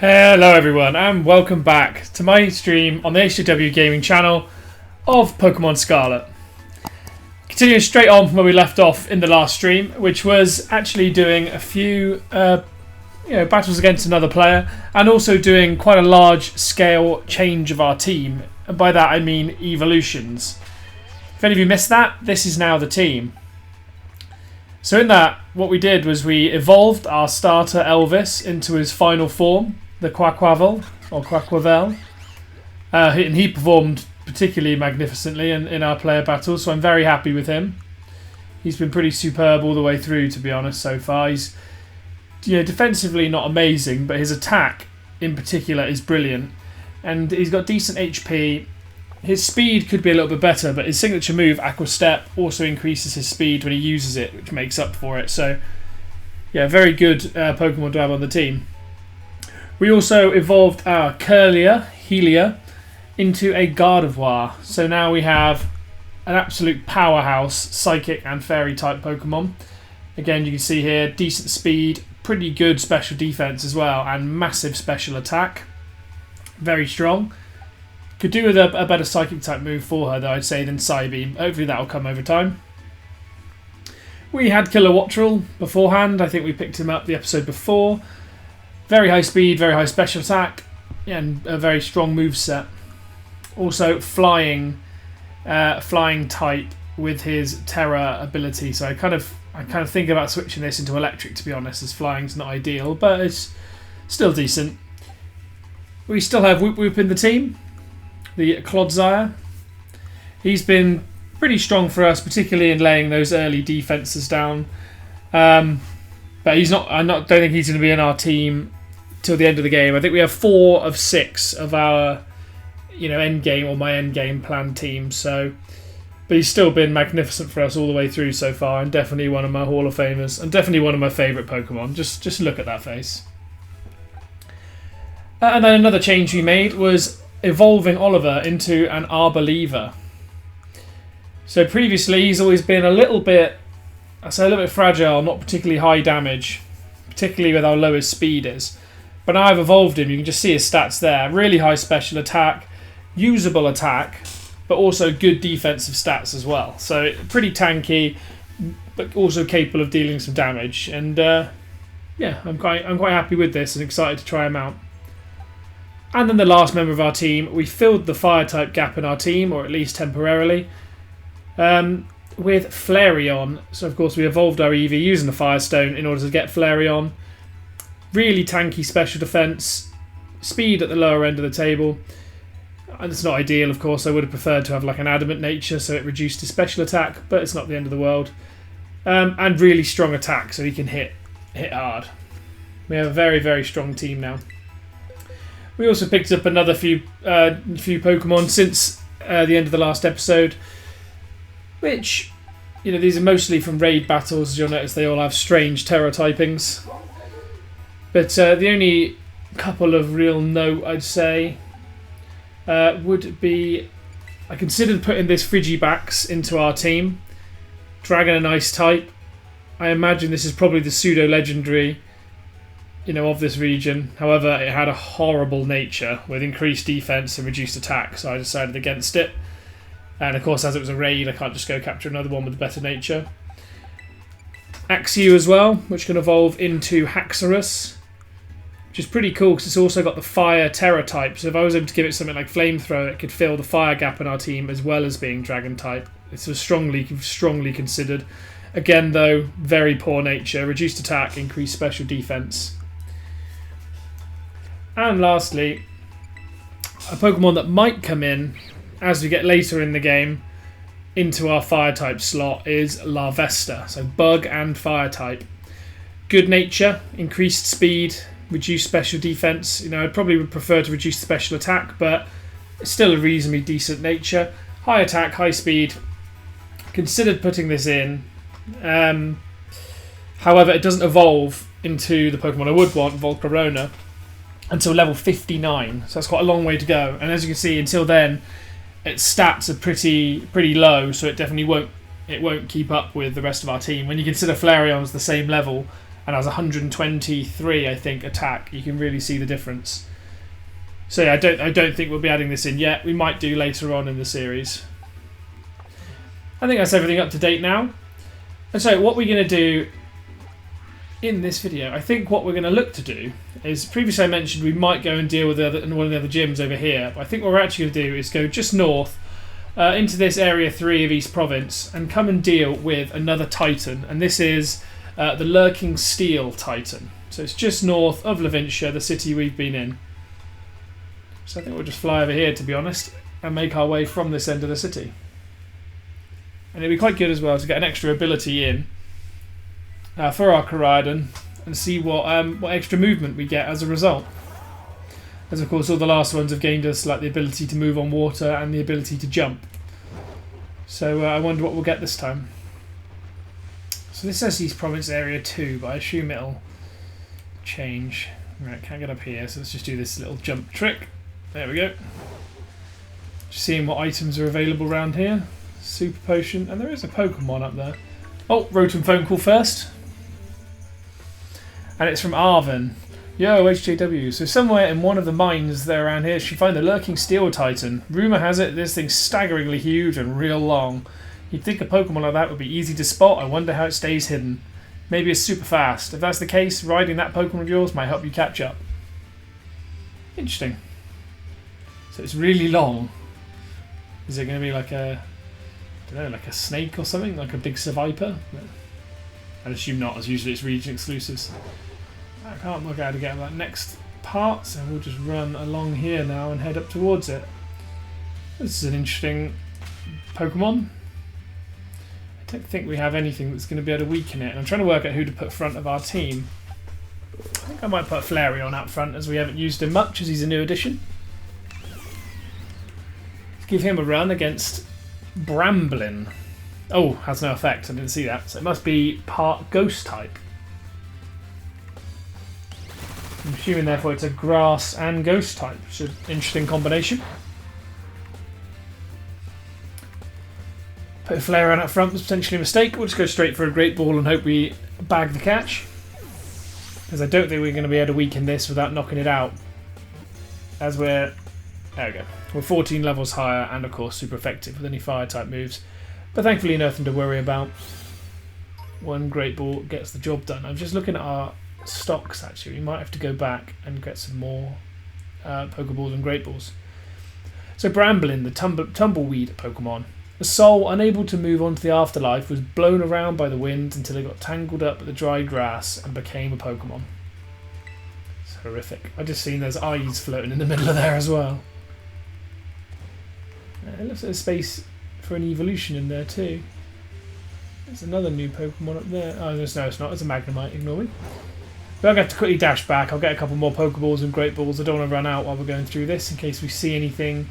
Hello everyone and welcome back to my stream on the HW Gaming channel of Pokemon Scarlet. Continuing straight on from where we left off in the last stream, which was actually doing a few battles against another player and also doing quite a large scale change of our team. And by that I mean evolutions. If any of you missed that, this is now the team. So in that, what we did was we evolved our starter Elvis into his final form, the Quaxly, or Quaxly. And he performed particularly magnificently in our player battles, so I'm very happy with him. He's been pretty superb all the way through, to be honest, so far. He's defensively not amazing, but his attack in particular is brilliant. And he's got decent HP. His speed could be a little bit better, but his signature move, Aqua Step, also increases his speed when he uses it, which makes up for it. So, yeah, very good Pokemon to have on the team. We also evolved our Helia, into a Gardevoir. So now we have an absolute powerhouse Psychic and Fairy type Pokemon. Again, you can see here, decent speed, pretty good special defense as well, and massive special attack. Very strong. Could do with a better Psychic type move for her, though, I'd say, than Psybeam. Hopefully that'll come over time. We had Kilowattrel beforehand. I think we picked him up the episode before. Very high speed, very high special attack, and a very strong move set. Also flying type with his Terra ability. So I kind of think about switching this into electric, to be honest, as flying's not ideal, but it's still decent. We still have Whoop Whoop in the team, the Clodsire. He's been pretty strong for us, particularly in laying those early defenses down. But he's not. Don't think he's going to be in our team till the end of the game. I think we have 4 of 6 of our, end game or my end game plan team. So, but he's still been magnificent for us all the way through so far, and definitely one of my Hall of Famers, and definitely one of my favourite Pokemon. Just look at that face. And then another change we made was evolving Oliver into an Arboliva. So previously he's always been a little bit fragile, not particularly high damage, particularly with how low his speed is. But now I've evolved him, you can just see his stats there. Really high special attack, usable attack, but also good defensive stats as well. So pretty tanky, but also capable of dealing some damage. And I'm quite happy with this and excited to try him out. And then the last member of our team, we filled the fire type gap in our team, or at least temporarily, with Flareon. So of course we evolved our Eevee using the Firestone in order to get Flareon. Really tanky special defense, speed at the lower end of the table. And it's not ideal, of course. I would have preferred to have like an adamant nature, so it reduced his special attack, but it's not the end of the world. And really strong attack, so he can hit hard. We have a very, very strong team now. We also picked up another few Pokemon since the end of the last episode, which, these are mostly from raid battles. As you'll notice, they all have strange Terra typings. But the only couple of real note, I'd say, would be, I considered putting this Frigibax into our team. Dragon and Ice type. I imagine this is probably the pseudo-legendary of this region. However, it had a horrible nature with increased defense and reduced attack, so I decided against it. And of course, as it was a raid, I can't just go capture another one with a better nature. Axew as well, which can evolve into Haxorus, which is pretty cool because it's also got the fire Terra type. So if I was able to give it something like Flamethrower, it could fill the fire gap in our team as well as being Dragon type. It's a strongly considered. Again, though, very poor nature, reduced attack, increased special defense. And lastly, a Pokemon that might come in as we get later in the game into our fire type slot is Larvesta. So bug and fire type. Good nature, increased speed, reduced special defense. I probably would prefer to reduce the special attack, but it's still a reasonably decent nature. High attack, high speed. Considered putting this in. However, it doesn't evolve into the Pokemon I would want, Volcarona, until level 59, so that's quite a long way to go. And as you can see, until then, its stats are pretty low, so it definitely won't keep up with the rest of our team. When you consider Flareon's the same level and has 123, I think, attack. You can really see the difference. So yeah, I don't think we'll be adding this in yet. We might do later on in the series. I think that's everything up to date now. And so what we're going to do in this video, I think what we're going to look to do is, previously I mentioned we might go and deal with one of the other gyms over here. But I think what we're actually going to do is go just north into this area 3 of East Province and come and deal with another Titan. And this is the Lurking Steel Titan. So it's just north of Levintia, the city we've been in. So I think we'll just fly over here, to be honest, and make our way from this end of the city. And it'd be quite good as well to get an extra ability in for our Koraidon and see what extra movement we get as a result. As of course all the last ones have gained us like the ability to move on water and the ability to jump. So I wonder what we'll get this time. So this says East Province Area 2, but I assume it'll change. Right, can't get up here, so let's just do this little jump trick. There we go. Just seeing what items are available around here. Super Potion, and there is a Pokemon up there. Oh, Rotom phone call first. And it's from Arvin. Yo, HJW. So somewhere in one of the mines there around here, she found the Lurking Steel Titan. Rumour has it this thing's staggeringly huge and real long. You'd think a Pokemon like that would be easy to spot. I wonder how it stays hidden. Maybe it's super fast. If that's the case, riding that Pokemon of yours might help you catch up. Interesting. So it's really long. Is it going to be like a, I don't know, like a snake or something? Like a big Seviper? I'd assume not, as usually it's region exclusives. I can't work out how to get that next part, so we'll just run along here now and head up towards it. This is an interesting Pokemon. I don't think we have anything that's going to be able to weaken it. And I'm trying to work out who to put front of our team. I think I might put Flareon out front, as we haven't used him much, as he's a new addition. Let's give him a run against Bramblin. Oh, has no effect. I didn't see that. So it must be part Ghost type. I'm assuming therefore it's a Grass and Ghost type, which is an interesting combination. Put a Flareon up front was potentially a mistake. We'll just go straight for a Great Ball and hope we bag the catch. Because I don't think we're going to be able to weaken this without knocking it out. As we're... There we go. We're 14 levels higher and of course super effective with any fire type moves. But thankfully nothing to worry about. One Great Ball gets the job done. I'm just looking at our stocks actually. We might have to go back and get some more Pokeballs and Great Balls. So Bramblin, the tumbleweed Pokemon. The soul, unable to move on to the afterlife, was blown around by the wind until it got tangled up with the dry grass and became a Pokemon. It's horrific. I've just seen there's eyes floating in the middle of there as well. It looks like there's space for an evolution in there too. There's another new Pokemon up there. Oh, no, it's not. It's a Magnemite. Ignore me. But I'm going to have to quickly dash back. I'll get a couple more Pokeballs and Great Balls. I don't want to run out while we're going through this in case we see anything,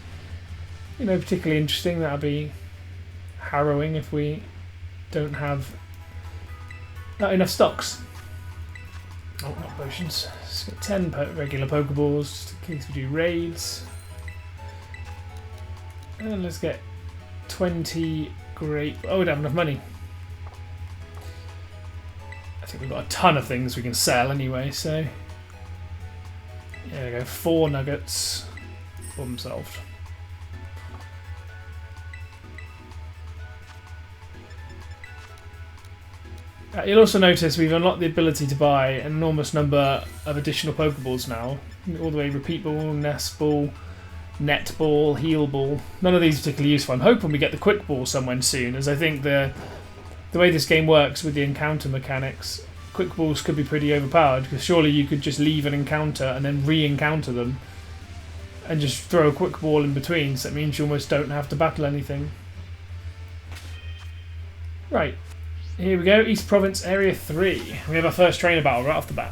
you know, particularly interesting. That'll be harrowing if we don't have not enough stocks. Oh, not potions. Let's get 10 regular Pokeballs just in case we do raids. And let's get 20 great... Oh, we don't have enough money. I think we've got a ton of things we can sell anyway, so... There we go, 4 nuggets. Problem solved. You'll also notice we've unlocked the ability to buy an enormous number of additional Pokeballs now. All the way Repeat Ball, Nest Ball, Net Ball, Heal Ball. None of these are particularly useful. I'm hoping we get the Quick Ball somewhere soon, as I think the way this game works with the encounter mechanics, Quick Balls could be pretty overpowered, because surely you could just leave an encounter and then re-encounter them and just throw a Quick Ball in between, so it means you almost don't have to battle anything. Right. Here we go, East Province Area 3. We have our first trainer battle right off the bat.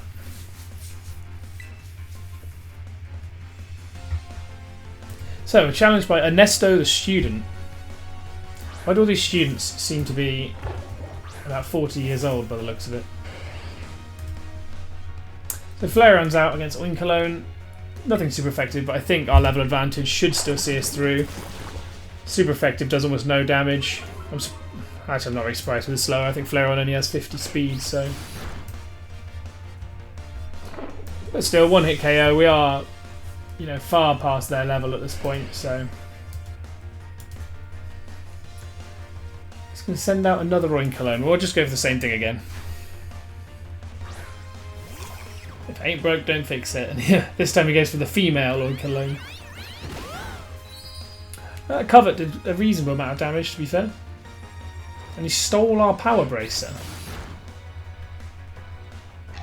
So, we're challenged by Ernesto the student. Why do all these students seem to be about 40 years old by the looks of it? So Flareon's out against Oinkologne. Nothing super effective, but I think our level advantage should still see us through. Super effective, does almost no damage. Actually, I'm not very surprised with the slower. I think Flareon only has 50 speed, so... But still, one hit KO. We are, you know, far past their level at this point, so. It's going to send out another Oinkologne. We'll just go for the same thing again. If it ain't broke, don't fix it. And yeah, this time he goes for the female Oinkologne. Covet did a reasonable amount of damage, to be fair. And he stole our Power Bracer.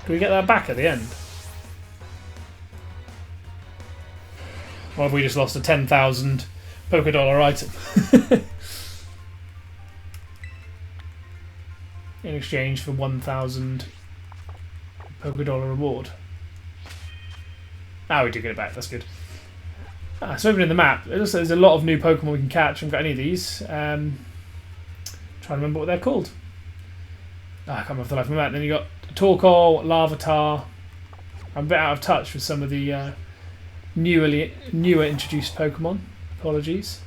Can we get that back at the end? Or have we just lost a 10,000 Pokédollar item? In exchange for 1,000 Pokédollar reward. Ah, we do get it back, that's good. So opening the map, it looks like there's a lot of new Pokemon we can catch. I haven't got any of these. Trying to remember what they're called. I can't remember the life of my map. Then you got Torkoal, Larvitar. I'm a bit out of touch with some of the newer introduced Pokemon. Apologies.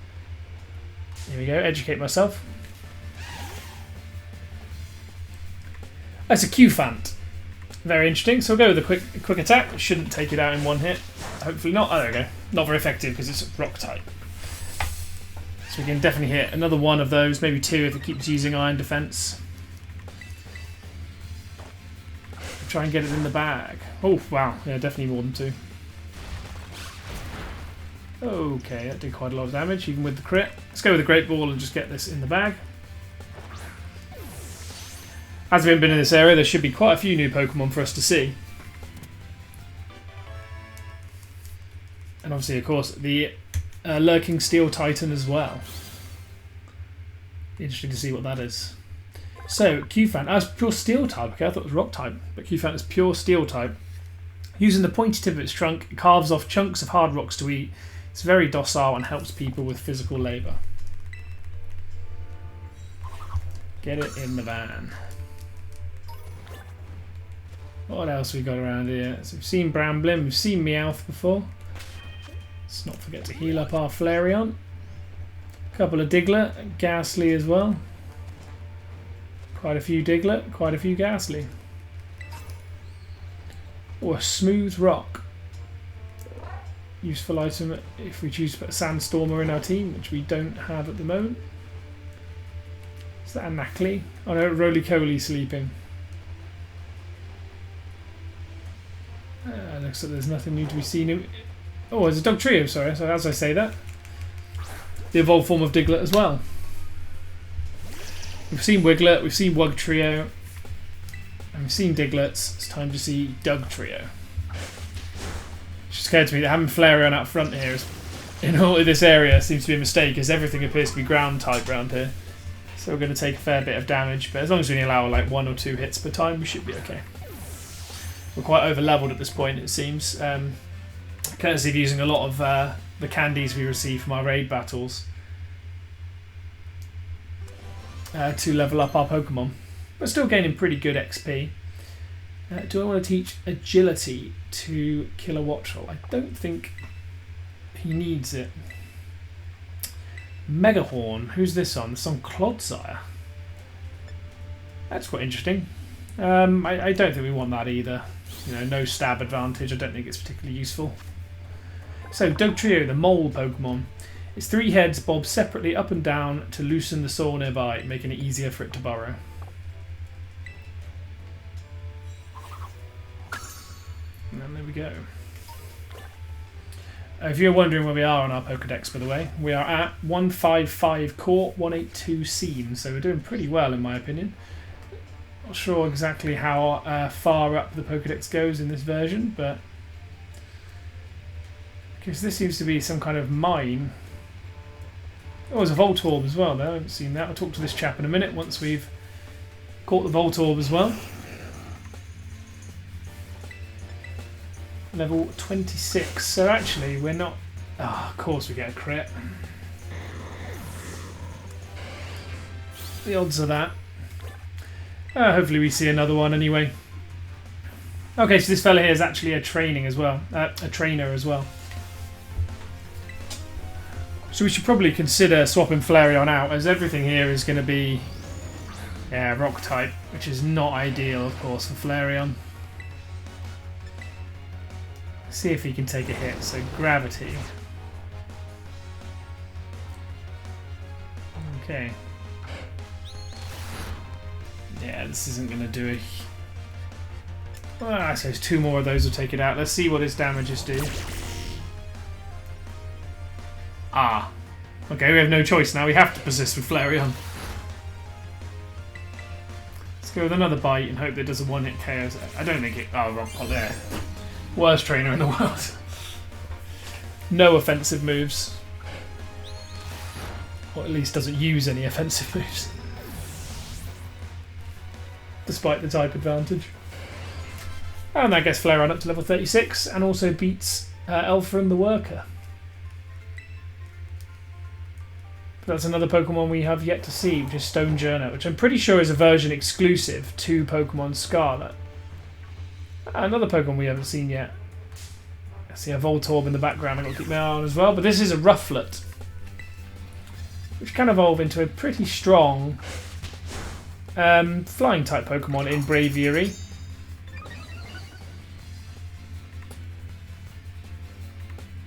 Here we go, educate myself. That's a Q-Fant. Very interesting. So we'll go with a quick attack. It shouldn't take it out in one hit. Hopefully not. Oh, there we go. Not very effective because it's rock type. So we can definitely hit another one of those, maybe two if it keeps using Iron Defense. Try and get it in the bag. Oh, wow. Yeah, definitely more than two. Okay, that did quite a lot of damage, even with the crit. Let's go with the Great Ball and just get this in the bag. As we haven't been in this area, there should be quite a few new Pokemon for us to see. And obviously, of course, the lurking Steel Titan as well. Interesting to see what that is. So, Q-Fant, that's pure Steel type. Okay, I thought it was Rock type, but Q-Fant is pure Steel type. Using the pointy tip of its trunk, it carves off chunks of hard rocks to eat. It's very docile and helps people with physical labour. Get it in the van. What else we got around here? So we've seen Bramblin, we've seen Meowth before. Let's not forget to heal up our Flareon. A couple of Diglett, Ghastly as well. Quite a few Diglett, quite a few Ghastly. Or a Smooth Rock. Useful item if we choose to put a Sandstormer in our team, which we don't have at the moment. Is that a Knackley? Oh no, Roly-Coly sleeping. Looks like there's nothing new to be seen. Oh, there's a Dugtrio, sorry. So as I say that, the evolved form of Diglett as well. We've seen Wiglet, we've seen Wugtrio, and we've seen Diglets. It's time to see Dugtrio. It just occurred to me that having Flareon out front here is, in all of this area seems to be a mistake, as everything appears to be ground type around here. So we're going to take a fair bit of damage, but as long as we only allow like 1 or 2 hits per time, we should be okay. We're quite over leveled at this point, it seems. Courtesy of using a lot of the candies we receive from our raid battles to level up our Pokemon. But still gaining pretty good XP. Do I want to teach Agility to Kilowattrel? I don't think he needs it. Megahorn, who's this on? This is on Clodsire. That's quite interesting. I don't think we want that either. You know, no stab advantage. I don't think it's particularly useful. So, Dugtrio, the mole Pokemon. Its 3 heads bob separately up and down to loosen the soil nearby, making it easier for it to burrow. And then there we go. If you're wondering where we are on our Pokedex, by the way, we are at 155 Court, 182 Scene, so we're doing pretty well in my opinion. Not sure exactly how far up the Pokedex goes in this version, but because this seems to be some kind of mine. Oh, there's a Voltorb as well there. I haven't seen that. I'll talk to this chap in a minute once we've caught the Voltorb as well. Level 26. So actually, we're not. Oh, of course, we get a crit. The odds of that. Hopefully we see another one anyway. Okay, so this fella here is actually a trainer as well. So we should probably consider swapping Flareon out, as everything here is going to be rock type, which is not ideal, of course, for Flareon. See if he can take a hit. So gravity. Okay. Yeah, this isn't going to do it. Well, I suppose 2 more of those will take it out. Let's see what his damages do. Ah. Okay, we have no choice now. We have to persist with Flareon. Let's go with another bite and hope that it does a 1-hit KO. I don't think it... Oh, wrong pot there. Worst trainer in the world. No offensive moves. Or at least doesn't use any offensive moves. Despite the type advantage. And that gets Flareon up to level 36 and also beats Orthworm the Worker. That's another Pokemon we have yet to see, which is Stonejourner, which I'm pretty sure is a version exclusive to Pokemon Scarlet. Another Pokemon we haven't seen yet. I see a Voltorb in the background I've got to keep my eye on as well, but this is a Rufflet, which can evolve into a pretty strong flying type Pokemon in Braviary.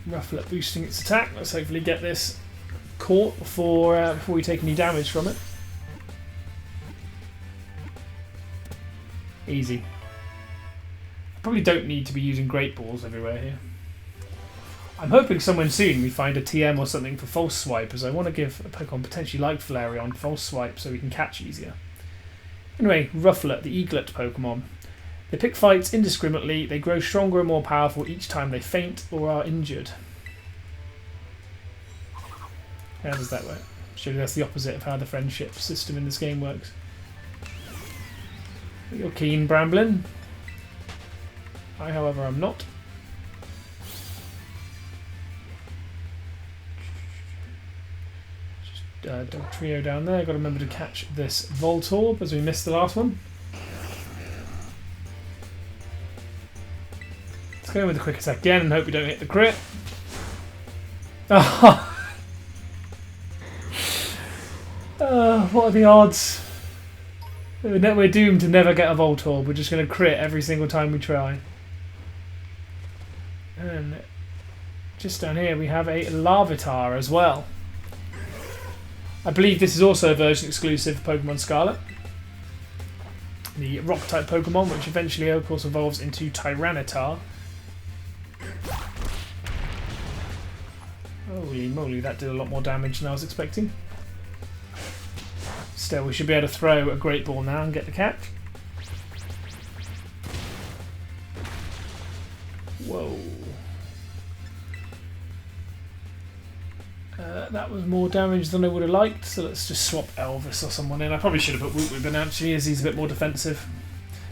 Rufflet boosting its attack. Let's hopefully get this caught before we take any damage from it. Easy. Probably don't need to be using Great Balls everywhere here. I'm hoping somewhere soon we find a TM or something for False Swipe, as I want to give a Pokemon potentially like Flareon False Swipe so we can catch easier. Anyway, Rufflet, the Eaglet Pokemon. They pick fights indiscriminately, they grow stronger and more powerful each time they faint or are injured. How does that work? Surely that's the opposite of how the friendship system in this game works. You're keen, Bramblin. I, however, am not. Just Dog Trio down there. Got to remember to catch this Voltorb as we missed the last one. Let's go in with a quick attack again and hope we don't hit the crit. What are the odds? We're doomed to never get a Voltorb. We're just going to crit every single time we try. And just down here we have a Larvitar as well. I believe this is also a version exclusive of Pokemon Scarlet. The rock type Pokemon, which eventually of course evolves into Tyranitar. Holy moly, that did a lot more damage than I was expecting. Still, we should be able to throw a Great Ball now and get the catch. Whoa. That was more damage than I would have liked, so let's just swap Elvis or someone in. I probably should have put Wootwoot actually, as he's a bit more defensive.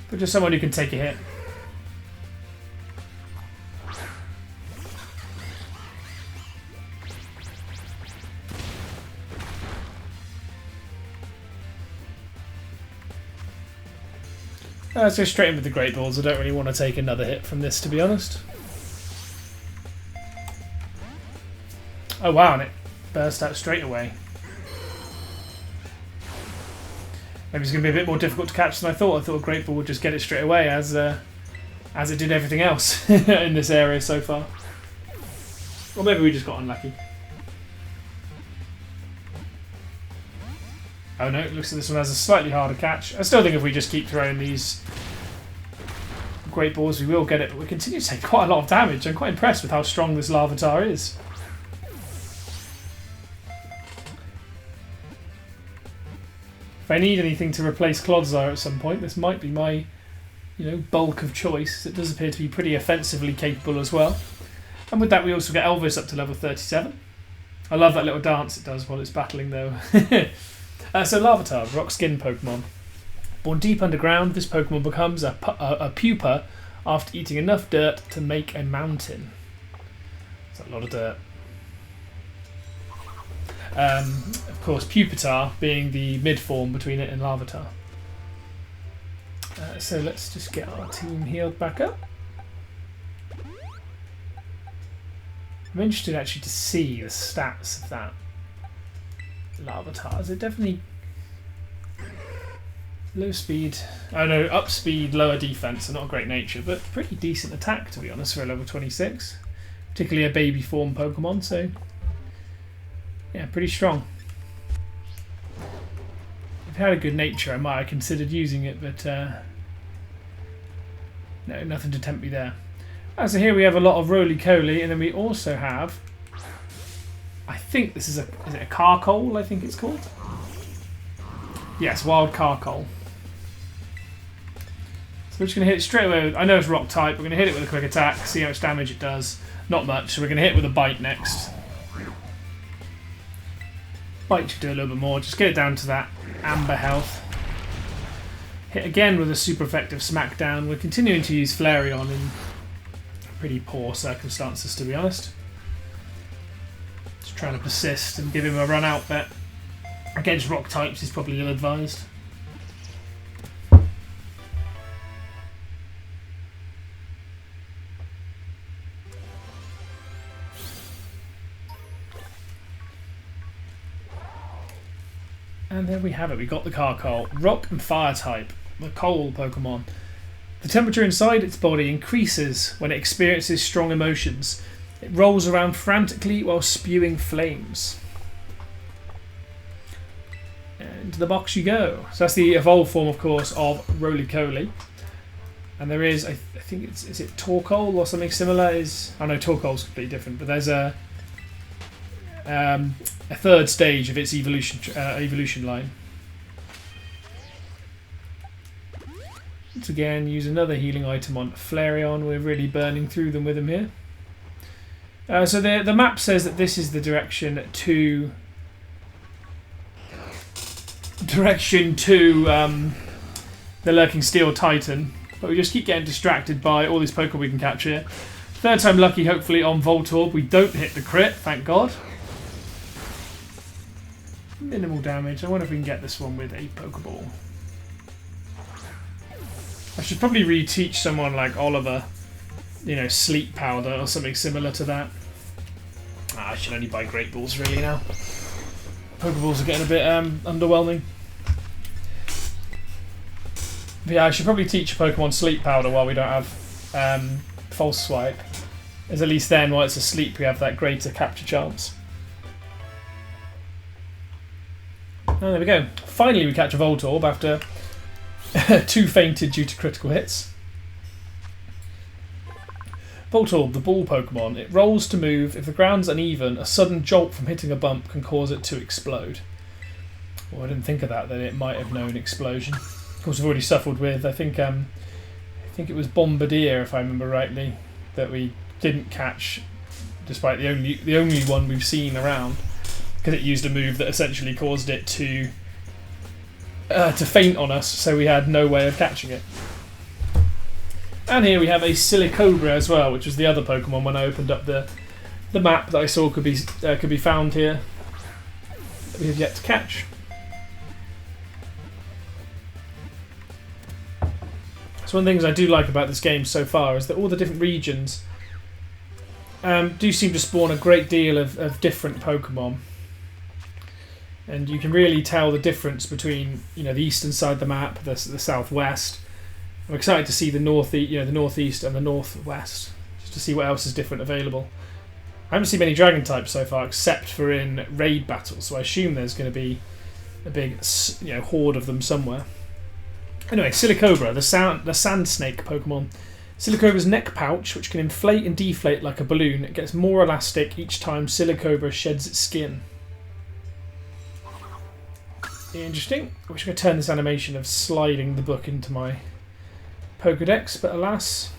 But just someone who can take a hit. Let's go straight in with the Great Balls. I don't really want to take another hit from this, to be honest. Oh wow, and it burst out straight away. Maybe it's going to be a bit more difficult to catch than I thought. I thought a Great Ball would just get it straight away, as it did everything else in this area so far. Or maybe we just got unlucky. Oh no, it looks like this one has a slightly harder catch. I still think if we just keep throwing these Great Balls we will get it, but we continue to take quite a lot of damage. I'm quite impressed with how strong this Larvitar is. If I need anything to replace Clodsire at some point, this might be my, bulk of choice. It does appear to be pretty offensively capable as well. And with that we also get Elvis up to level 37. I love that little dance it does while it's battling though. So Larvitar, rock skin Pokemon. Born deep underground, this Pokemon becomes a pupa after eating enough dirt to make a mountain. That's a lot of dirt. Of course, Pupitar being the mid-form between it and Larvitar. So let's just get our team healed back up. I'm interested actually to see the stats of that Larvitar. Is it definitely... Low speed. Oh no, up speed, lower defense. So not a great nature, but pretty decent attack to be honest for a level 26. Particularly a baby form Pokemon, so yeah, pretty strong. If it had a good nature, I might have considered using it, but no, nothing to tempt me there. So here we have a lot of roly-coly, and then we also have, I think this is it a Carcole, I think it's called? Yes, wild Carcole. So we're just going to hit it straight away. I know it's rock type, we're going to hit it with a quick attack, see how much damage it does. Not much, so we're going to hit it with a bite next. Bite should do a little bit more, just get it down to that amber health. Hit again with a super effective smackdown. We're continuing to use Flareon in pretty poor circumstances, to be honest. Just trying to persist and give him a run out bet. Against rock types is probably ill advised. And there we have it, we got the Carcole. Rock and Fire type, the coal Pokemon. The temperature inside its body increases when it experiences strong emotions. It rolls around frantically while spewing flames. And into the box you go. So that's the evolved form, of course, of Roly-Coly. And there is, I think is it Torkoal or something similar? Oh no, Torkoal's completely different, but there's a third stage of its evolution line. Once again, use another healing item on Flareon. We're really burning through them with him here. So the map says that this is the direction to the Lurking Steel Titan, but we just keep getting distracted by all these Pokemon we can catch here. Third time lucky, hopefully, on Voltorb. We don't hit the crit, thank God. Minimal damage. I wonder if we can get this one with a Pokeball. I should probably reteach someone like Oliver, you know, Sleep Powder or something similar to that. I should only buy Great Balls really now. Pokeballs are getting a bit underwhelming. But yeah, I should probably teach Pokemon Sleep Powder while we don't have False Swipe. As at least then, while it's asleep, we have that greater capture chance. Oh, there we go. Finally we catch a Voltorb after 2 fainted due to critical hits. Voltorb, the ball Pokemon. It rolls to move. If the ground's uneven, a sudden jolt from hitting a bump can cause it to explode. Well, I didn't think of that, it might have known explosion. Of course, we've already suffered with, I think it was Bombardier, if I remember rightly, that we didn't catch, despite the only one we've seen around, because it used a move that essentially caused it to faint on us, so we had no way of catching it. And here we have a Silicobra as well, which was the other Pokemon when I opened up the map that I saw could be found here that we have yet to catch. So one of the things I do like about this game so far is that all the different regions do seem to spawn a great deal of different Pokemon. And you can really tell the difference between, you know, the eastern side of the map, the southwest. I'm excited to see the northeast and the northwest, just to see what else is different available. I haven't seen many dragon types so far, except for in raid battles, so I assume there's going to be a big, horde of them somewhere. Anyway, Silicobra, the sand snake Pokemon. Silicobra's neck pouch, which can inflate and deflate like a balloon, it gets more elastic each time Silicobra sheds its skin. Interesting. I wish I could turn this animation of sliding the book into my Pokedex, but alas,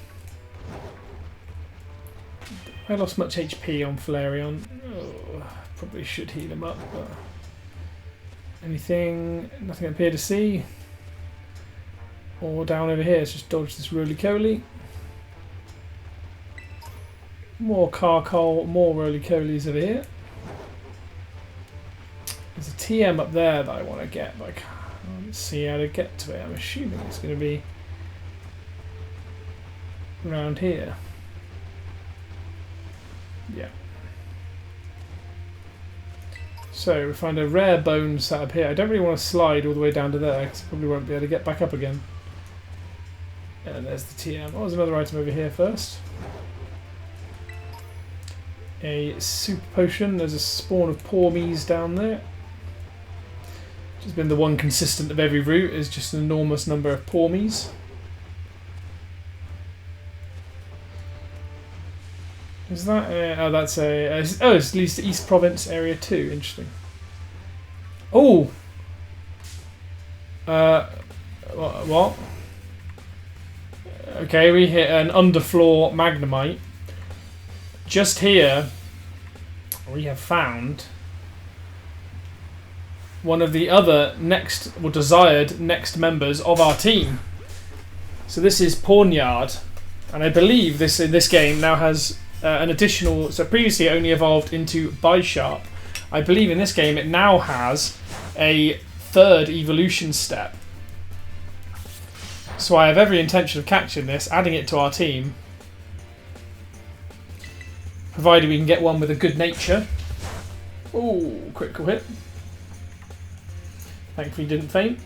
I lost much HP on Flareon. Oh, probably should heal him up, but nothing up here to see. Or down over here, let's just dodge this Roly-Coly. More Carcole, more Roly-Colys over here. There's a TM up there that I want to get, but I can't see how to get to it. I'm assuming it's going to be around here. Yeah. So we find a rare bone set up here. I don't really want to slide all the way down to there because I probably won't be able to get back up again. And there's the TM. Oh, there's another item over here first. A super potion. There's a spawn of Pormies down there. Which has been the one consistent of every route, is just an enormous number of Pormies. Is that oh, that's oh, it's East Province Area 2. Interesting. Oh! What? Okay, we hit an underfloor Magnemite. Just here, we have found one of the other next, or desired next members of our team. So this is Pawnyard, and I believe this in this game now has an additional. So previously it only evolved into Bisharp. I believe in this game it now has a third evolution step. So I have every intention of catching this, adding it to our team, provided we can get one with a good nature. Ooh, critical hit. Thankfully didn't faint.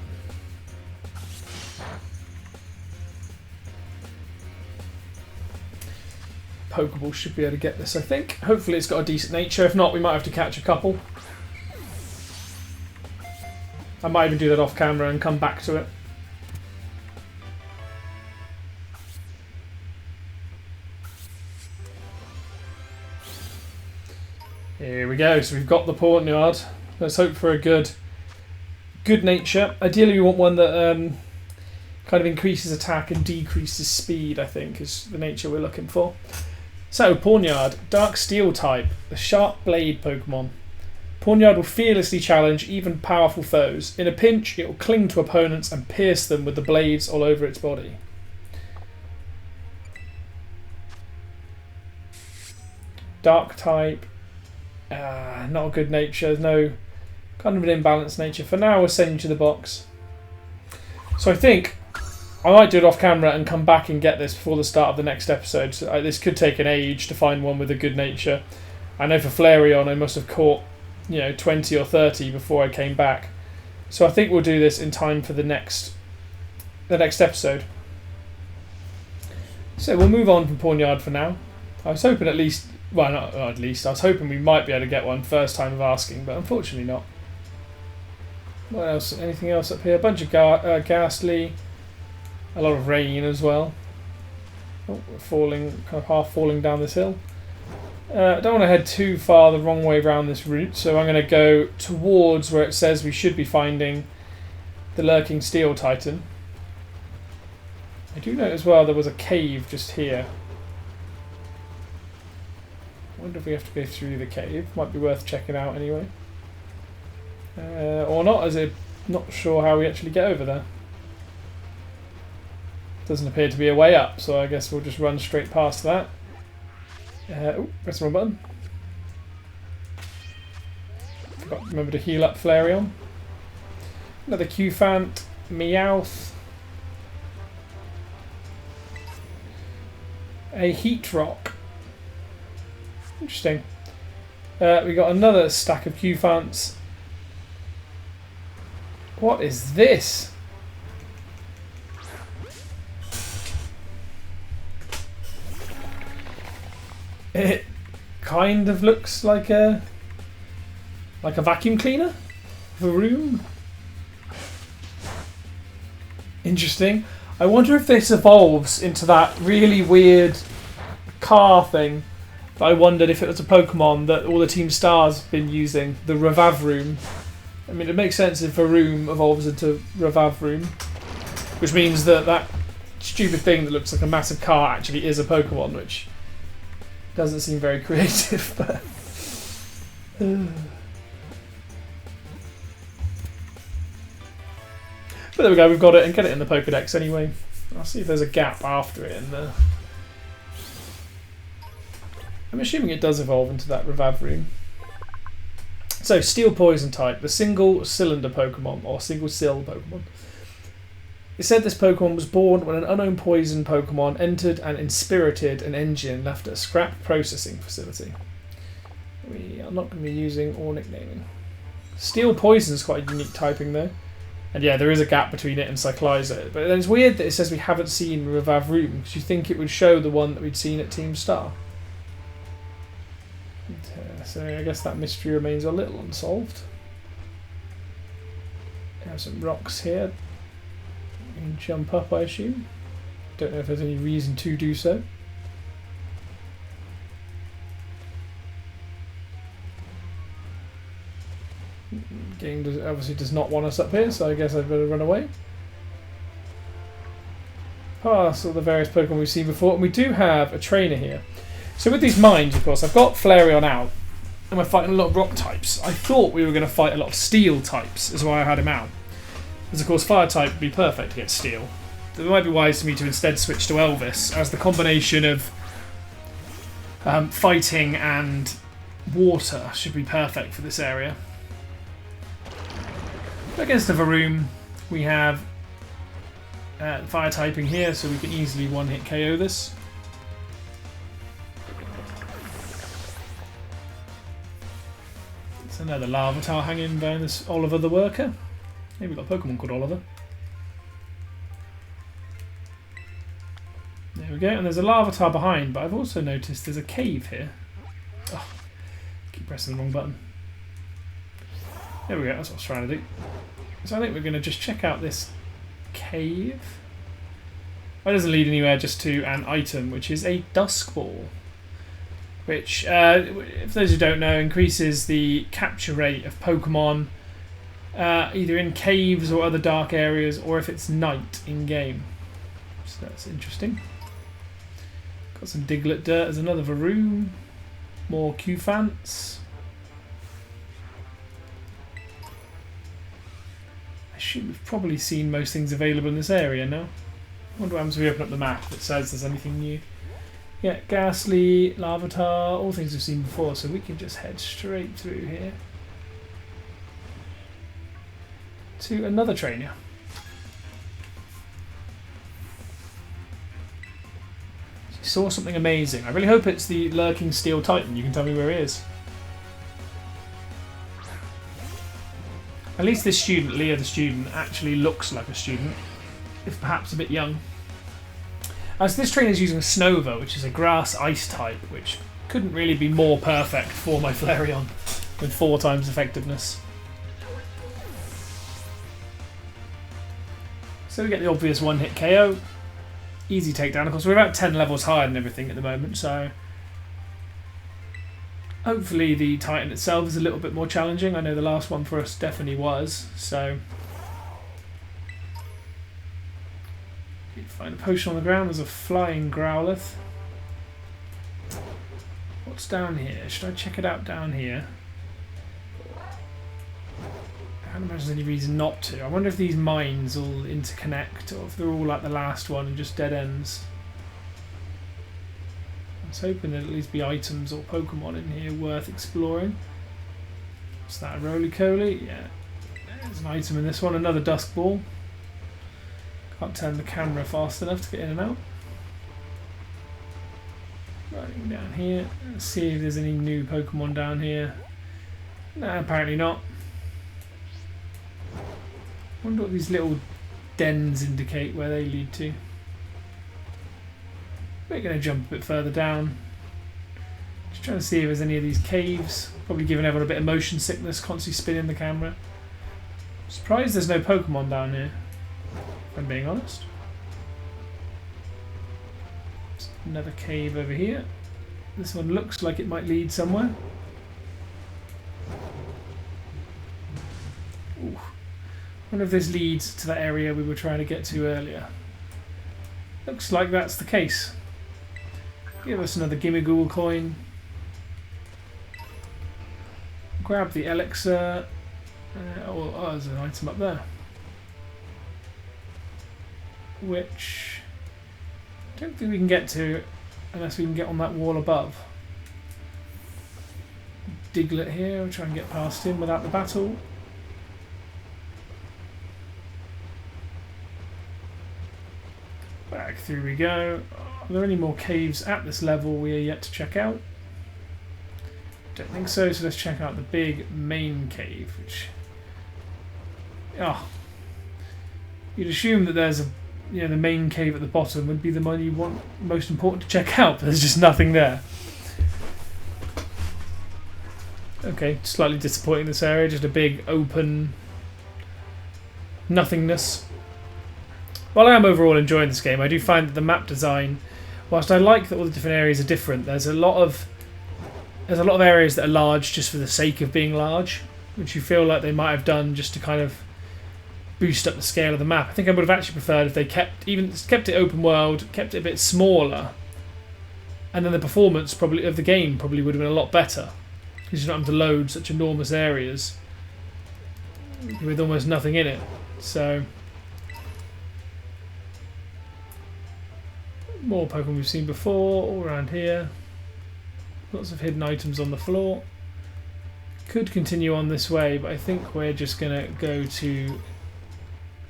Pokeball should be able to get this, I think. Hopefully it's got a decent nature. If not, we might have to catch a couple. I might even do that off camera and come back to it. Here we go. So we've got the Pawnyard. Let's hope for a good nature. Ideally we want one that kind of increases attack and decreases speed, I think, is the nature we're looking for. So, Pawnyard, Dark Steel type, the Sharp Blade Pokemon. Pawnyard will fearlessly challenge even powerful foes. In a pinch, it will cling to opponents and pierce them with the blades all over its body. Dark type, not a good nature, no, kind of an imbalanced nature. For now, we'll send you to the box. So I think I might do it off camera and come back and get this before the start of the next episode. So this could take an age to find one with a good nature. I know for Flareon I must have caught 20 or 30 before I came back. So I think we'll do this in time for the next episode. So we'll move on from Pawnyard for now. I was hoping at least, well, not at least, I was hoping we might be able to get one first time of asking, but unfortunately not. What else? Anything else up here? A bunch of Ghastly. A lot of rain as well. Oh, we're falling, kind of half falling down this hill. I don't want to head too far the wrong way around this route, so I'm going to go towards where it says we should be finding the lurking Steel Titan. I do note as well there was a cave just here. I wonder if we have to go through the cave. Might be worth checking out anyway. Or not, as I'm not sure how we actually get over there. Doesn't appear to be a way up, so I guess we'll just run straight past that. Oh, press the wrong button. Forgot to remember to heal up Flareon. Another Qfant, Meowth. A Heat Rock. Interesting. We got another stack of Qfants. What is this? It kind of looks like a vacuum cleaner of a room. Interesting. I wonder if this evolves into that really weird car thing that I wondered if it was a Pokemon that all the Team Stars have been using, the Revavroom. I mean, it makes sense if Varoom evolves into Revavroom, which means that that stupid thing that looks like a massive car actually is a Pokemon, which doesn't seem very creative, but there we go, we've got it, and get it in the Pokedex anyway. I'll see if there's a gap after it in there. I'm assuming it does evolve into that Revavroom. So, Steel Poison type, the single cylinder Pokemon, or single sill Pokemon. It said this Pokemon was born when an unknown poison Pokemon entered and inspirited an engine left at a scrap processing facility. We are not going to be using or nicknaming. Steel Poison is quite a unique typing though. And yeah, there is a gap between it and Cyclizer. But then it's weird that it says we haven't seen Rivavroom, because you think it would show the one that we'd seen at Team Star. So I guess that mystery remains a little unsolved. We have some rocks here. You can jump up, I assume. Don't know if there's any reason to do so. Game obviously does not want us up here, so I guess I'd better run away. Past all the various Pokemon we've seen before, and we do have a trainer here. So with these mines, of course, I've got Flareon out, and we're fighting a lot of rock types. I thought we were going to fight a lot of steel types, is why I had him out. Because of course fire type would be perfect against steel. It might be wise for me to instead switch to Elvis, as the combination of fighting and water should be perfect for this area. Against the Varoom, we have fire typing here, so we can easily one-hit KO this. It's another Larvitar hanging down this Oliver the Worker. Maybe we've got a Pokemon called Oliver. There we go, and there's a Larvitar behind, but I've also noticed there's a cave here. Oh, keep pressing the wrong button. There we go, that's what I was trying to do. So I think we're going to just check out this cave. It doesn't lead anywhere, just to an item, which is a Dusk Ball. Which, if those who don't know, increases the capture rate of Pokemon either in caves or other dark areas, or if it's night in-game. So that's interesting. Got some Diglett Dirt, there's another Varoom. More Cufants. I assume we've probably seen most things available in this area now. I wonder what happens if we open up the map that says there's anything new. Yeah, Ghastly, Larvitar, all things we've seen before, so we can just head straight through here to another trainer. Saw something amazing. I really hope it's the lurking Steel Titan. You can tell me where he is. At least this student, Leah the student, actually looks like a student, if perhaps a bit young. As this trainer is using Snover, which is a grass ice type, which couldn't really be more perfect for my Flareon, with 4 times effectiveness. So we get the obvious one-hit KO. Easy takedown. Of course, we're about 10 levels higher than everything at the moment, so hopefully the Titan itself is a little bit more challenging. I know the last one for us definitely was, so find a potion on the ground. There's a flying Growlithe. What's down here? Should I check it out down here? I can't imagine there's any reason not to. I wonder if these mines all interconnect, or if they're all like the last one and just dead ends. I was hoping there'd at least be items or Pokemon in here worth exploring. What's that, a Roly-Coly? Yeah. There's an item in this one, another Dusk Ball. Can't turn the camera fast enough to get in and out. Running down here. Let's see if there's any new Pokemon down here. No, apparently not. Wonder what these little dens indicate, where they lead to. We're going to jump a bit further down. Just trying to see if there's any of these caves. Probably giving everyone a bit of motion sickness, constantly spinning the camera. Surprised there's no Pokemon down here, if I'm being honest. There's another cave over here. This one looks like it might lead somewhere. Ooh. I wonder if this leads to that area we were trying to get to earlier. Looks like that's the case. Give us another Gimmighoul coin. Grab the elixir. Oh, there's an item up there. Which I don't think we can get to unless we can get on that wall above. Diglett here, we'll try and get past him without the battle. Back through we go. Are there any more caves at this level we are yet to check out? Don't think so, so let's check out the big main cave, which... Oh. You'd assume that there's a... You know, the main cave at the bottom would be the one you want most important to check out, but there's just nothing there. Okay, slightly disappointing this area, just a big open nothingness. While I am overall enjoying this game, I do find that the map design, whilst I like that all the different areas are different, there's a lot of areas that are large just for the sake of being large, which you feel like they might have done just to kind of boost up the scale of the map. I think I would have actually preferred if they kept it open world, kept it a bit smaller, and then the performance probably of the game probably would have been a lot better, because you don't have to load such enormous areas with almost nothing in it. So more Pokemon we've seen before, all around here. Lots of hidden items on the floor. Could continue on this way, but I think we're just going to go to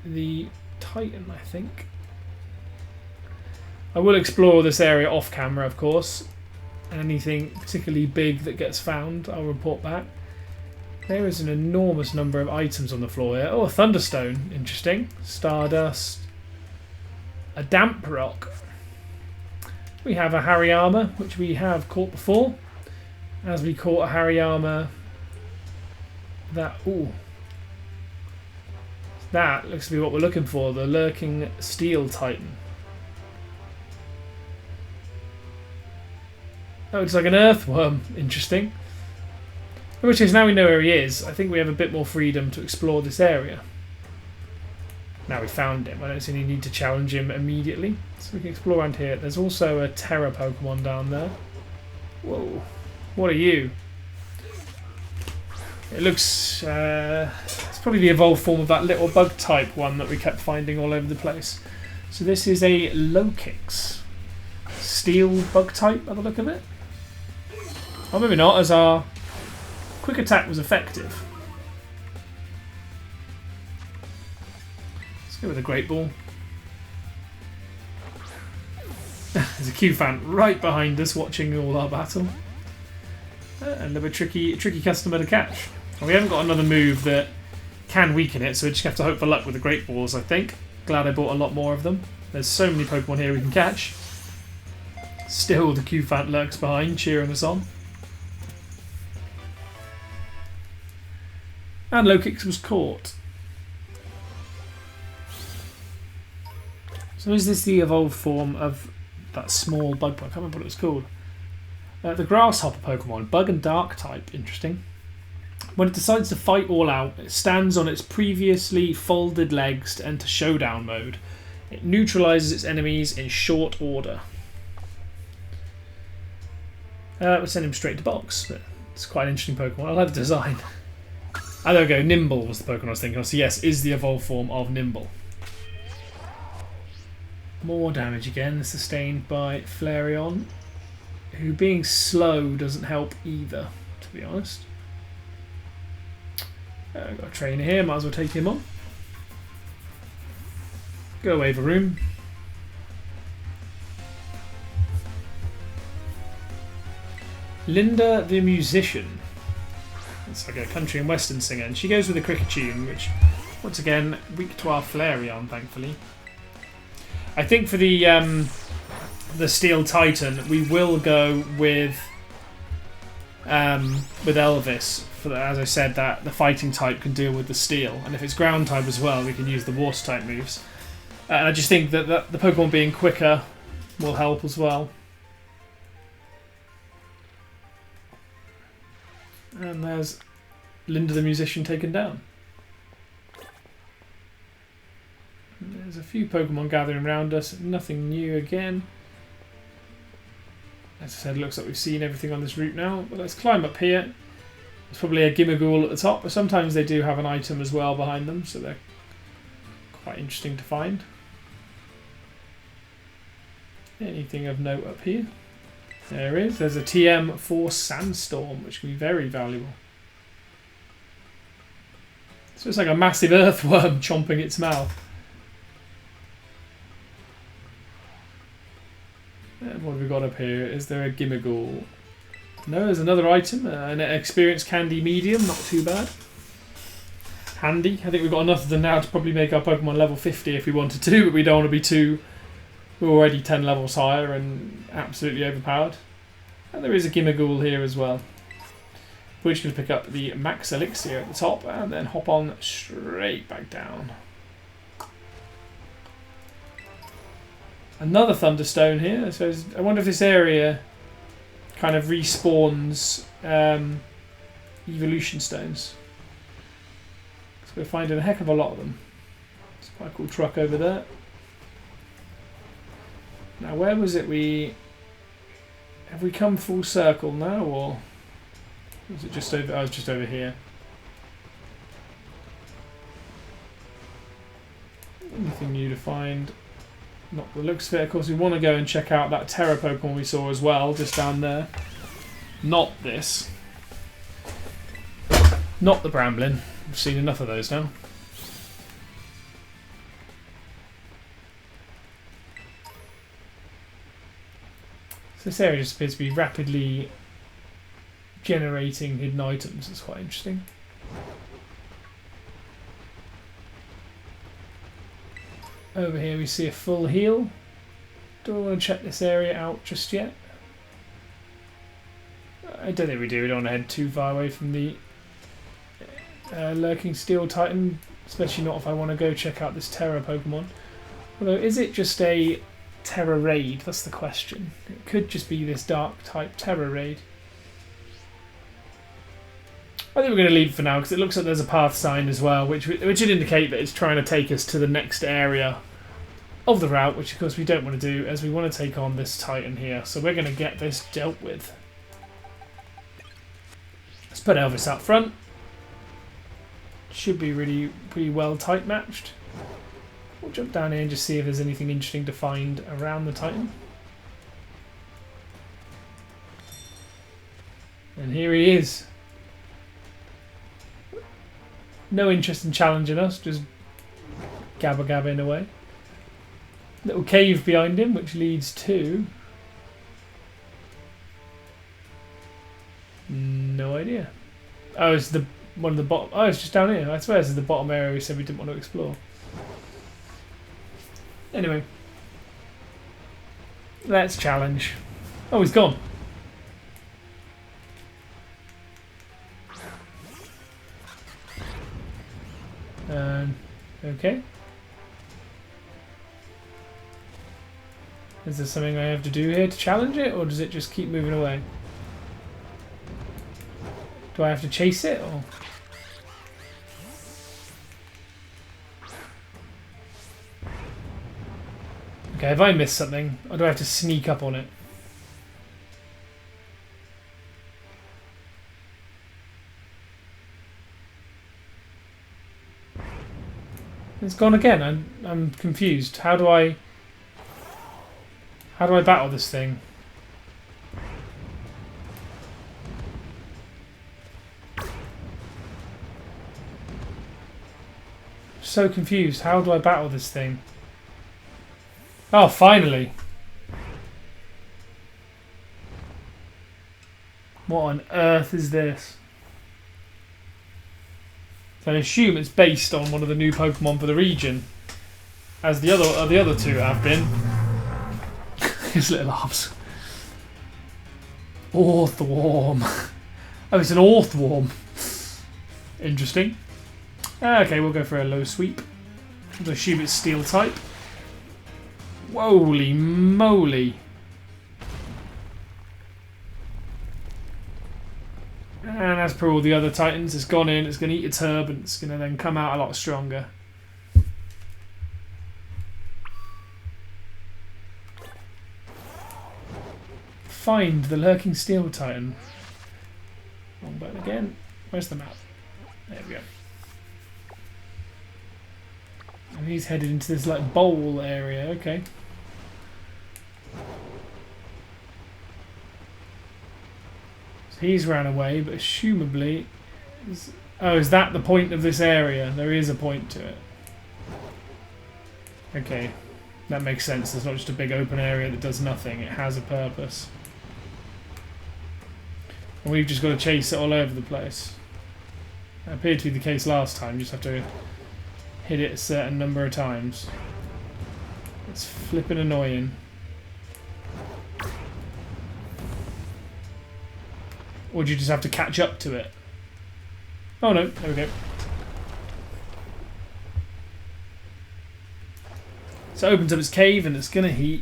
the Titan, I think. I will explore this area off camera, of course. And anything particularly big that gets found, I'll report back. There is an enormous number of items on the floor here. Oh, a Thunderstone. Interesting. Stardust. A Damp Rock. We have a Hariyama, which we have caught before. As we caught a Hariyama that... Ooh. That looks to be what we're looking for. The Lurking Steel Titan. Oh, it's like an Earthworm. Interesting. In which case, now we know where he is, I think we have a bit more freedom to explore this area. Now we found him, I don't see any need to challenge him immediately. So we can explore around here. There's also a Terra Pokemon down there. Whoa. What are you? It looks... it's probably the evolved form of that little bug type one that we kept finding all over the place. So this is a Lokix. Steel bug type by the look of it. Or maybe not, as our quick attack was effective. Let's go with a Great Ball. There's a Q-Fan right behind us watching all our battle. And they're a tricky customer to catch. And we haven't got another move that can weaken it, so we just have to hope for luck with the Great Balls, I think. Glad I bought a lot more of them. There's so many Pokemon here we can catch. Still the Q-Fan lurks behind, cheering us on. And Lokix was caught. So is this the evolved form of that small bug? I can't remember what it was called. The Grasshopper Pokemon, Bug and Dark type. Interesting. When it decides to fight all out, it stands on its previously folded legs to enter showdown mode. It neutralizes its enemies in short order. We'll send him straight to box, but it's quite an interesting Pokemon. I like the design. Ah, there we go. Nimble was the Pokemon I was thinking of. So yes, is the evolved form of Nimble. More damage again, sustained by Flareon, who being slow doesn't help either, to be honest. I've got a trainer here, might as well take him on. Go away, Varoom. Linda the Musician. It's like a country and western singer, and she goes with a cricket tune, which, once again, weak to our Flareon, thankfully. I think for the Steel Titan, we will go with Elvis. For the, as I said, that the fighting type can deal with the steel, and if it's ground type as well, we can use the water type moves. And I just think that the Pokemon being quicker will help as well. And there's Linda the Musician taken down. There's a few Pokemon gathering around us. Nothing new again. As I said, it looks like we've seen everything on this route now. But let's climb up here. There's probably a Gimmighoul at the top, but sometimes they do have an item as well behind them, so they're quite interesting to find. Anything of note up here? There is. There's a TM for Sandstorm, which can be very valuable. So it's like a massive earthworm chomping its mouth. And what have we got up here? Is there a Gimmighoul? No, there's another item, an experience candy medium, not too bad. Handy. I think we've got enough of them now to probably make our Pokemon level 50 if we wanted to, but we don't want to be too... We're already 10 levels higher and absolutely overpowered. And there is a Gimmighoul here as well. We're just going to pick up the Max Elixir at the top and then hop on straight back down. Another Thunderstone here. So I wonder if this area kind of respawns evolution stones. So we're finding a heck of a lot of them. It's quite a cool truck over there. Now where was it have we come full circle now, or was it just over? Oh, it's just over here. Anything new to find? Not the looks of it. Of course, we want to go and check out that Terra Pokemon we saw as well, just down there. Not this. Not the Bramblin. We've seen enough of those now. So this area just appears to be rapidly generating hidden items. It's quite interesting. Over here we see a full heal. Do I want to check this area out just yet? I don't think we do. We don't want to head too far away from the lurking Steel Titan, especially not if I want to go check out this Terra Pokemon. Although, is it just a Terra raid? That's the question. It could just be this dark type Terra raid. I think we're going to leave it for now because it looks like there's a path sign as well, which would indicate that it's trying to take us to the next area of the route, which of course we don't want to do, as we want to take on this Titan here. So we're going to get this dealt with. Let's put Elvis out front. Should be really pretty well tight matched. We'll jump down here and just see if there's anything interesting to find around the Titan. And here he is. No interest in challenging us, just gabba-gabbing away. Little cave behind him, which leads to... no idea. Oh, it's the one of the bottom... oh, it's just down here. I swear this is the bottom area we said we didn't want to explore. Anyway. Let's challenge. Oh, he's gone. Okay. Is there something I have to do here to challenge it, or does it just keep moving away? Do I have to chase it, or...? Okay, have I missed something, or do I have to sneak up on it? It's gone again. I'm confused. How do I battle this thing? So confused. How do I battle this thing? Oh, finally. What on earth is this? So I assume it's based on one of the new Pokemon for the region, as the other two have been. His little arms. Orthworm. Oh, it's an Orthworm. Interesting. Okay, we'll go for a low sweep. I assume it's Steel type. Holy moly. And as per all the other Titans, it's gone in, it's going to eat its herb, and it's going to then come out a lot stronger. Find the lurking Steel Titan. Wrong button again. Where's the map? There we go. And he's headed into this like bowl area, okay. He's ran away, but assumably... oh, is that the point of this area? There is a point to it. Okay, that makes sense. It's not just a big open area that does nothing. It has a purpose. And we've just got to chase it all over the place. That appeared to be the case last time. You just have to hit it a certain number of times. It's flipping annoying. Or do you just have to catch up to it? Oh no, there we go. So it opens up its cave and it's going to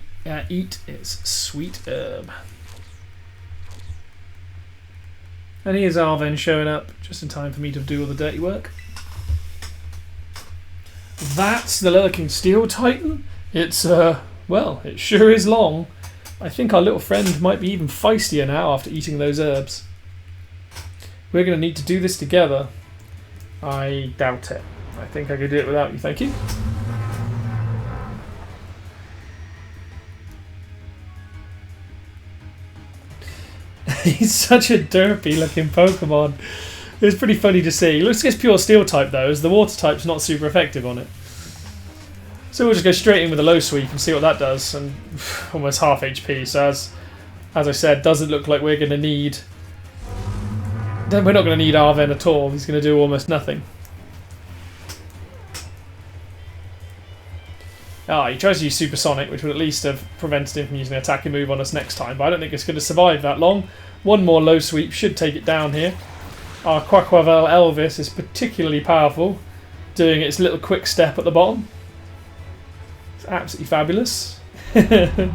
eat its sweet herb. And here's Arven showing up just in time for me to do all the dirty work. That's the Lurking Steel Titan. It's, well, it sure is long. I think our little friend might be even feistier now after eating those herbs. We're going to need to do this together. I doubt it. I think I could do it without you, thank you. He's such a derpy looking Pokemon. It's pretty funny to see. He looks like it's pure steel type though, as the water type's not super effective on it. So we'll just go straight in with a low sweep and see what that does. And almost half HP, so as I said, doesn't look like we're going to need... We're not going to need Arven at all. He's going to do almost nothing. He tries to use Supersonic, which would at least have prevented him from using an attacking move on us next time, but I don't think it's going to survive that long. One more low sweep should take it down here. Our Quaxly Elvis is particularly powerful, doing its little quick step at the bottom. It's absolutely fabulous. And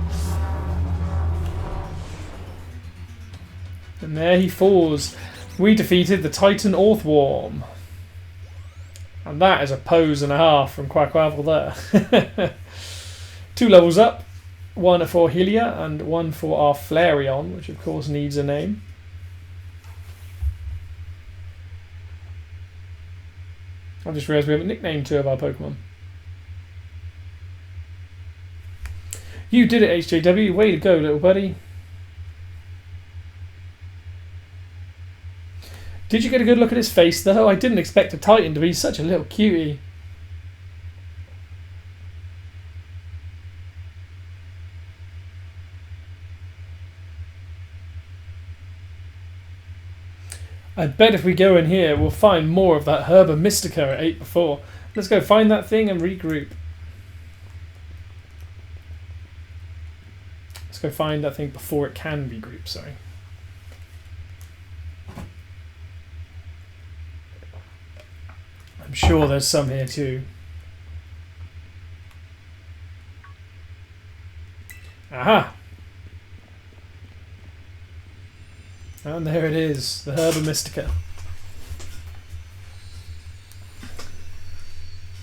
there he falls. We defeated the Titan Orthworm. And that is a pose and a half from Quaxly there. 2 levels up. One for Helia and one for our Flareon, which of course needs a name. I just realised we haven't nicknamed 2 of our Pokemon. You did it, HJW. Way to go, little buddy. Did you get a good look at his face, though? I didn't expect a Titan to be such a little cutie. I bet if we go in here, we'll find more of that Herba Mystica at 8 before. Let's go find that thing and regroup. Let's go find that thing before it can regroup, sorry. I'm sure there's some here too. Aha! And there it is, the Herba Mystica.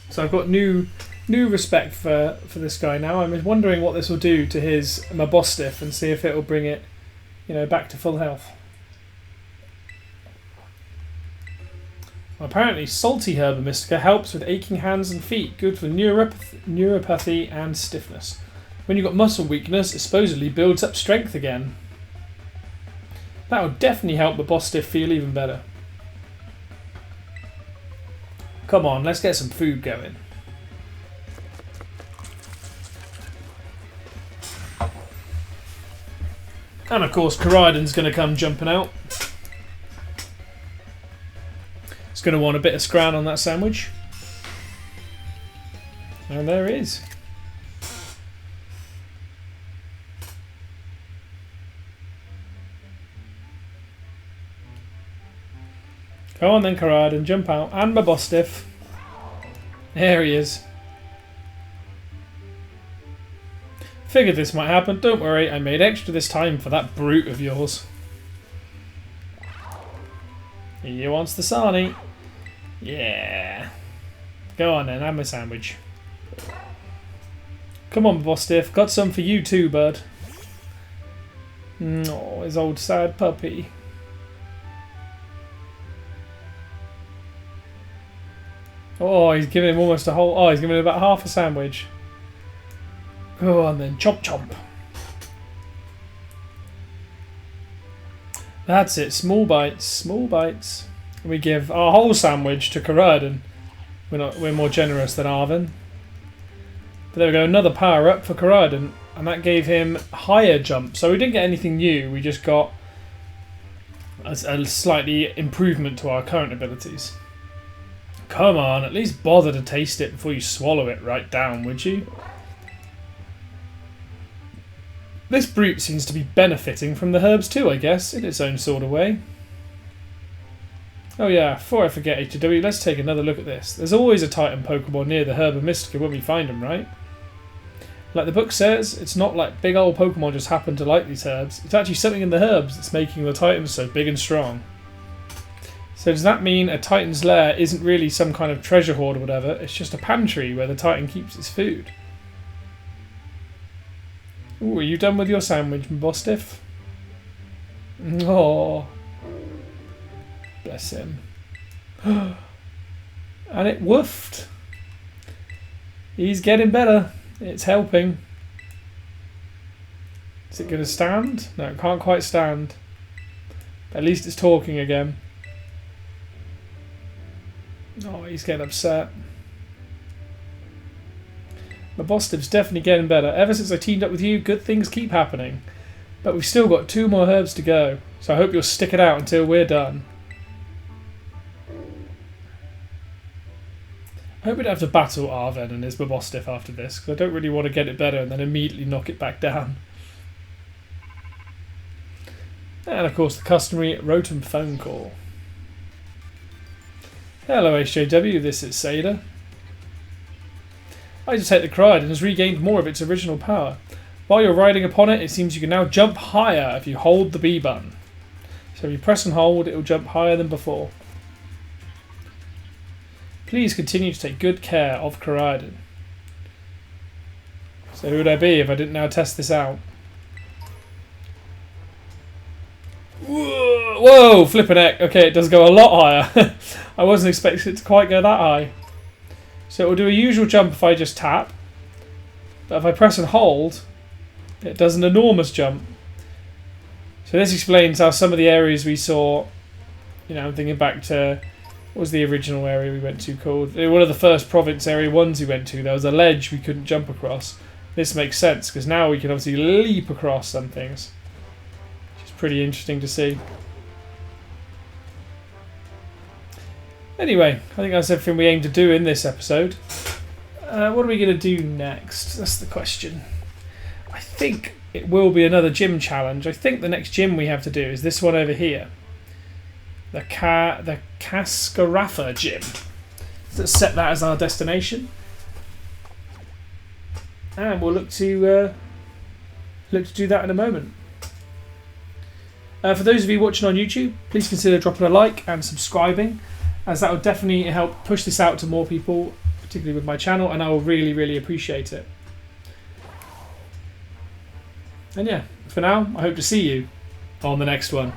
So I've got new respect for this guy now. I'm wondering what this will do to his Mabostiff and see if it will bring it, back to full health. Apparently, salty Herba Mystica helps with aching hands and feet, good for neuropathy and stiffness. When you've got muscle weakness, it supposedly builds up strength again. That would definitely help the Mabostiff feel even better. Come on, let's get some food going. And of course, Koraidon's going to come jumping out. It's going to want a bit of scran on that sandwich. And there it is. Go on then, Koraidon, jump out. And Mabostiff. There he is. Figured this might happen. Don't worry, I made extra this time for that brute of yours. He wants the sarnie. Yeah. Go on then, have my sandwich. Come on, Mabostiff. Got some for you too, bud. Oh, his old sad puppy. Oh, he's giving him almost a whole... Oh, he's giving him about half a sandwich. Go on then, chomp chomp. That's it, small bites, small bites. And we give our whole sandwich to Koraidon. We're more generous than Arven. But there we go, another power up for Koraidon. And that gave him higher jump. So we didn't get anything new, we just got as a slightly improvement to our current abilities. Come on, at least bother to taste it before you swallow it right down, would you? This brute seems to be benefiting from the herbs too, I guess, in its own sort of way. Oh yeah, before I forget HW, let's take another look at this. There's always a Titan Pokemon near the Herb of Mystica when we find them, right? Like the book says, it's not like big old Pokemon just happen to like these herbs. It's actually something in the herbs that's making the Titans so big and strong. So does that mean a Titan's lair isn't really some kind of treasure hoard or whatever, it's just a pantry where the Titan keeps its food? Ooh, are you done with your sandwich, Bostiff? Oh, bless him. And it woofed. He's getting better. It's helping. Is it going to stand? No, it can't quite stand. At least it's talking again. Oh, he's getting upset. My Bostiff's definitely getting better. Ever since I teamed up with you, good things keep happening. But we've still got 2 more herbs to go, so I hope you'll stick it out until we're done. I hope we don't have to battle Arven and his Bostiff after this, because I don't really want to get it better and then immediately knock it back down. And of course the customary Rotom phone call. Hello HJW, this is Sada. I detect the Koraidon has regained more of its original power. While you're riding upon it, it seems you can now jump higher if you hold the B button. So if you press and hold, it will jump higher than before. Please continue to take good care of Koraidon. So who would I be if I didn't now test this out? Whoa, flippin' heck. Okay, it does go a lot higher. I wasn't expecting it to quite go that high. So it will do a usual jump if I just tap. But if I press and hold, it does an enormous jump. So this explains how some of the areas we saw, you know, I'm thinking back to, what was the original area we went to called? One of the first province area ones we went to, there was a ledge we couldn't jump across. This makes sense, because now we can obviously leap across some things. Which is pretty interesting to see. Anyway, I think that's everything we aim to do in this episode. What are we going to do next? That's the question. I think it will be another gym challenge. I think the next gym we have to do is this one over here. The Cascarafa gym. Let's set that as our destination. And we'll look to do that in a moment. For those of you watching on YouTube, please consider dropping a like and subscribing, as that will definitely help push this out to more people, particularly with my channel, and I will really, really appreciate it. And yeah, for now, I hope to see you on the next one.